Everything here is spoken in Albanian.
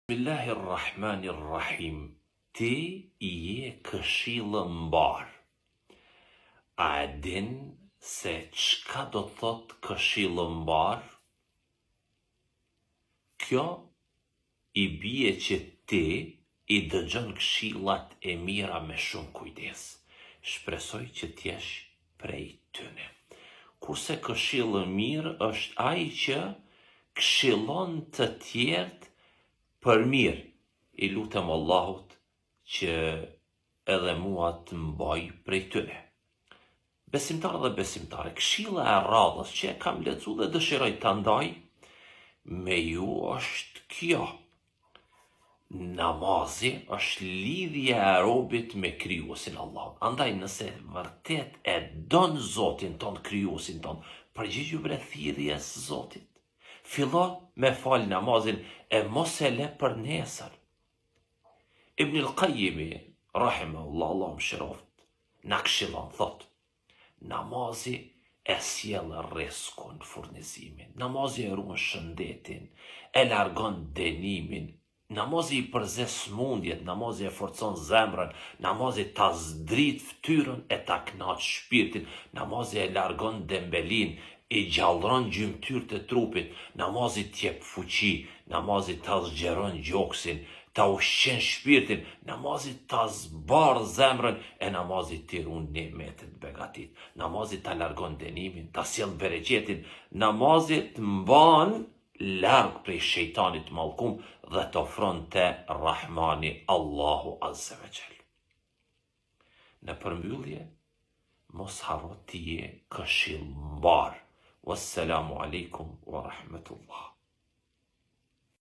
Bismillahirrahmanirrahim. Ti je këshillë mbar. A e din se çka do thot këshillë mbar? Kjo i bie që ti i dëgjon këshillat e mira me shumë kujdes. Shpresoj që t'jesh prej tyne. Kurse këshillë mirë është ai që këshillon të tjerët për mirë. I lutem Allahut që edhe mua të mbaj prej tyne. Besimtar dhe besimtare, këshilla e radhës që e kam lexuar dhe dëshiroj ta ndaj me ju është kjo. Namazi është lidhja e robit me krijuesin Allahut. Andaj nëse vërtet e don Zotin ton, krijuesin ton, përgjigju bre thirrjes Zotit. Fillo me fal namazin e mos e le për nesër. Ibn al-Qayyimi, rahimahullah, Allah më shiroft, na këshillon, thot, namazi e sjell rrezikun, furnizimin, namazi e ruan shëndetin, e largon dënimin, namazi i përzes smundjet, namazi e forcon zemrën, namazi ta zdrit fytyrën e ta knaq shpirtin, namazi e largon dembelin, i gjallëron gjymtyrët e trupit, namazi t'jep fuqi, namazi ta zgjeron gjoksin, ta ushqen shpirtin, namazi ta zbardh zemrën, e namazi t'i ruan nimetet, begatit, namazi ta largon dënimin, ta sjell bereqetin, namazi t'mban larg prej shejtanit mallkum dhe t'ofron te Rahmani Allahu Azza wa Jall. Në përmbyllje, mos harro ti je këshillëmbar. Wassalamu alaikum wa rahmatullah.